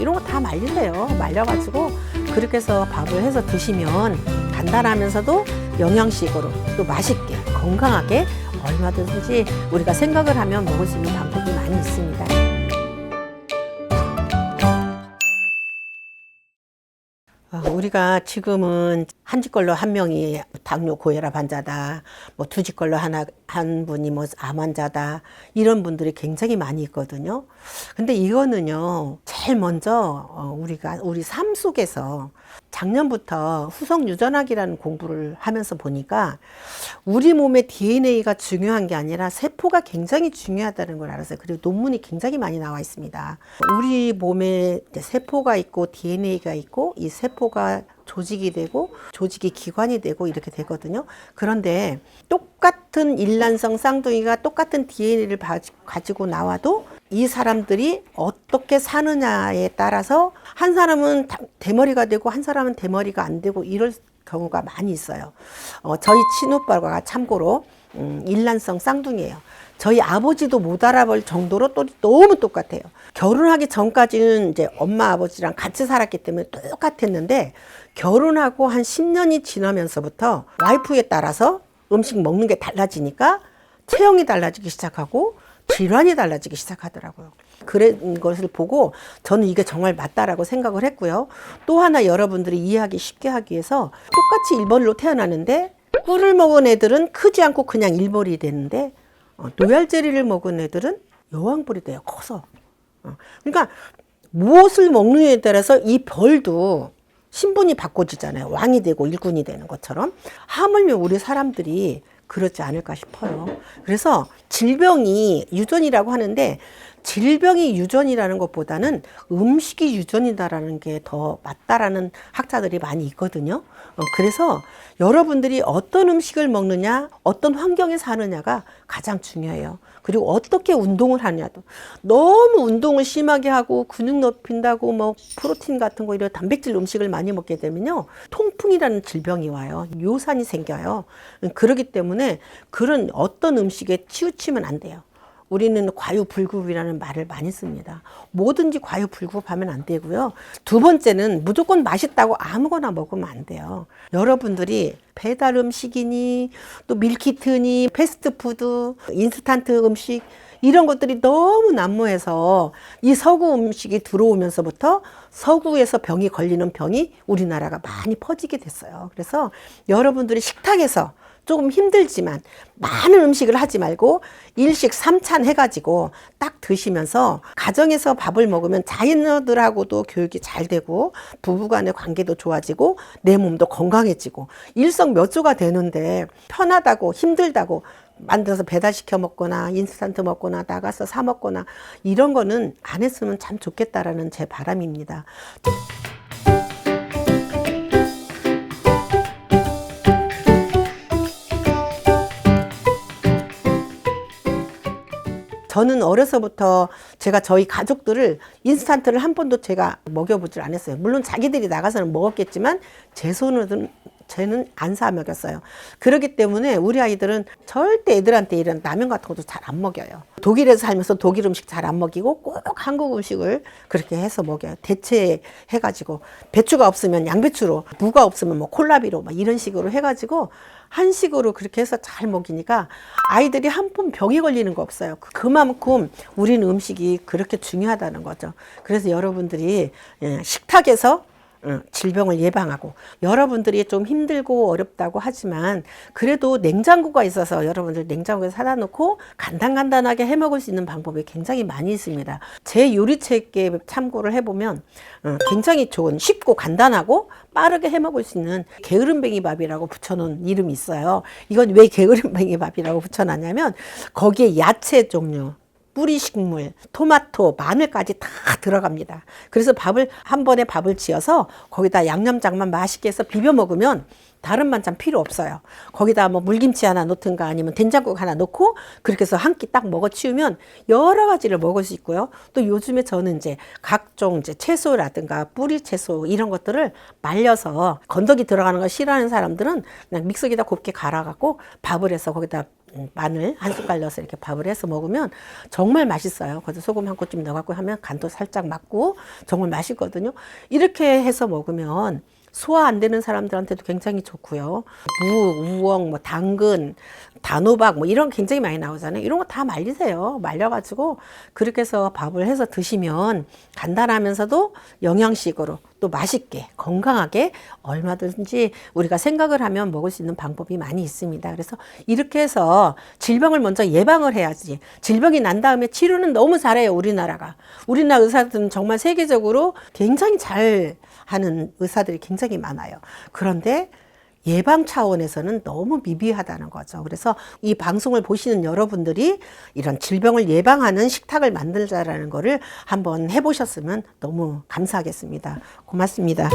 이런 거 다 말린대요. 말려가지고 그렇게 해서 밥을 해서 드시면 간단하면서도 영양식으로 또 맛있게 건강하게 얼마든지 우리가 생각을 하면 먹을 수 있는 방법이 많이 있습니다. 우리가 지금은 한 집 걸로 한 명이 당뇨 고혈압 환자다, 뭐 두 집 걸로 한 분이 뭐 암 환자다, 이런 분들이 굉장히 많이 있거든요. 근데 이거는요, 제일 먼저 우리 삶 속에서 작년부터 후속 유전학이라는 공부를 하면서 보니까 우리 몸의 DNA가 중요한 게 아니라 세포가 굉장히 중요하다는 걸 알았어요. 그리고 논문이 굉장히 많이 나와 있습니다. 우리 몸에 세포가 있고 DNA가 있고 이 세포가 조직이 되고 조직이 기관이 되고 이렇게 되거든요. 그런데 똑같은 일란성 쌍둥이가 똑같은 DNA를 가지고 나와도 이 사람들이 어떻게 사느냐에 따라서 한 사람은 대머리가 되고 한 사람은 대머리가 안 되고 이럴 경우가 많이 있어요. 저희 친오빠가 참고로 일란성 쌍둥이에요. 저희 아버지도 못 알아볼 정도로 또 너무 똑같아요. 결혼하기 전까지는 이제 엄마 아버지랑 같이 살았기 때문에 똑같았는데 결혼하고 한 10년이 지나면서부터 와이프에 따라서 음식 먹는 게 달라지니까 체형이 달라지기 시작하고 질환이 달라지기 시작하더라고요. 그런 것을 보고 저는 이게 정말 맞다라고 생각을 했고요. 또 하나 여러분들이 이해하기 쉽게 하기 위해서 똑같이 일벌로 태어나는데 꿀을 먹은 애들은 크지 않고 그냥 일벌이 되는데 노얄제리를 먹은 애들은 여왕벌이 돼요. 커서. 그러니까 무엇을 먹느냐에 따라서 이 벌도 신분이 바꿔지잖아요. 왕이 되고 일꾼이 되는 것처럼. 하물며 우리 사람들이 그렇지 않을까 싶어요. 그래서 질병이 유전이라고 하는데 질병이 유전이라는 것보다는 음식이 유전이다라는 게 더 맞다라는 학자들이 많이 있거든요. 그래서 여러분들이 어떤 음식을 먹느냐, 어떤 환경에 사느냐가 가장 중요해요. 그리고 어떻게 운동을 하냐도. 너무 운동을 심하게 하고 근육 높인다고 뭐 프로틴 같은 거 이런 단백질 음식을 많이 먹게 되면요, 통풍이라는 질병이 와요. 요산이 생겨요. 그렇기 때문에 그런 어떤 음식에 치우치면 안 돼요. 우리는 과유불급이라는 말을 많이 씁니다. 뭐든지 과유불급하면 안 되고요. 두 번째는 무조건 맛있다고 아무거나 먹으면 안 돼요. 여러분들이 배달 음식이니 또 밀키트니 패스트푸드, 인스턴트 음식 이런 것들이 너무 난무해서 이 서구 음식이 들어오면서부터 서구에서 병이 걸리는 병이 우리나라가 많이 퍼지게 됐어요. 그래서 여러분들이 식탁에서 조금 힘들지만 많은 음식을 하지 말고 일식 3찬 해가지고 딱 드시면서 가정에서 밥을 먹으면 자녀들하고도 교육이 잘 되고 부부간의 관계도 좋아지고 내 몸도 건강해지고 일석몇조가 되는데 편하다고 힘들다고 만들어서 배달시켜 먹거나 인스턴트 먹거나 나가서 사 먹거나 이런 거는 안 했으면 참 좋겠다라는 제 바람입니다. 저는 어려서부터 제가 저희 가족들을 인스턴트를 한 번도 제가 먹여보질 않았어요. 물론 자기들이 나가서는 먹었겠지만 제 손으로는 쟤는 안 사 먹였어요. 그렇기 때문에 우리 아이들은 절대 애들한테 이런 라면 같은 것도 잘 안 먹여요. 독일에서 살면서 독일 음식 잘 안 먹이고 꼭 한국 음식을 그렇게 해서 먹여요. 대체해가지고 배추가 없으면 양배추로, 무가 없으면 뭐 콜라비로 막 이런 식으로 해가지고 한식으로 그렇게 해서 잘 먹이니까 아이들이 한 번 병이 걸리는 거 없어요. 그만큼 우리는 음식이 그렇게 중요하다는 거죠. 그래서 여러분들이 식탁에서 질병을 예방하고, 여러분들이 좀 힘들고 어렵다고 하지만 그래도 냉장고가 있어서 여러분들 냉장고에 사다 놓고 간단하게 해 먹을 수 있는 방법이 굉장히 많이 있습니다. 제 요리책에 참고를 해보면 굉장히 좋은, 쉽고 간단하고 빠르게 해 먹을 수 있는 게으름뱅이 밥이라고 붙여놓은 이름이 있어요. 이건 왜 게으름뱅이 밥이라고 붙여놨냐면 거기에 야채 종류, 뿌리식물, 토마토, 마늘까지 다 들어갑니다. 그래서 한 번에 밥을 지어서 거기다 양념장만 맛있게 해서 비벼 먹으면 다른 반찬 필요 없어요. 거기다 뭐 물김치 하나 넣든가 아니면 된장국 하나 넣고 그렇게 해서 한 끼 딱 먹어 치우면 여러 가지를 먹을 수 있고요. 또 요즘에 저는 이제 각종 이제 채소라든가 뿌리 채소 이런 것들을 말려서, 건더기 들어가는 거 싫어하는 사람들은 그냥 믹서기에다 곱게 갈아갖고 밥을 해서 거기다 마늘 한 숟갈 넣어서 이렇게 밥을 해서 먹으면 정말 맛있어요. 거기서 소금 한 꼬집 넣어갖고 하면 간도 살짝 맞고 정말 맛있거든요. 이렇게 해서 먹으면 소화 안 되는 사람들한테도 굉장히 좋고요. 무, 우엉, 뭐 당근, 단호박 뭐 이런 굉장히 많이 나오잖아요. 이런 거 다 말리세요. 말려가지고 그렇게 해서 밥을 해서 드시면 간단하면서도 영양식으로 또 맛있게 건강하게 얼마든지 우리가 생각을 하면 먹을 수 있는 방법이 많이 있습니다. 그래서 이렇게 해서 질병을 먼저 예방을 해야지. 질병이 난 다음에 치료는 너무 잘해요. 우리나라 의사들은 정말 세계적으로 굉장히 잘 하는 의사들이 굉장히 많아요. 그런데 예방 차원에서는 너무 미비하다는 거죠. 그래서 이 방송을 보시는 여러분들이 이런 질병을 예방하는 식탁을 만들자라는 거를 한번 해보셨으면 너무 감사하겠습니다. 고맙습니다.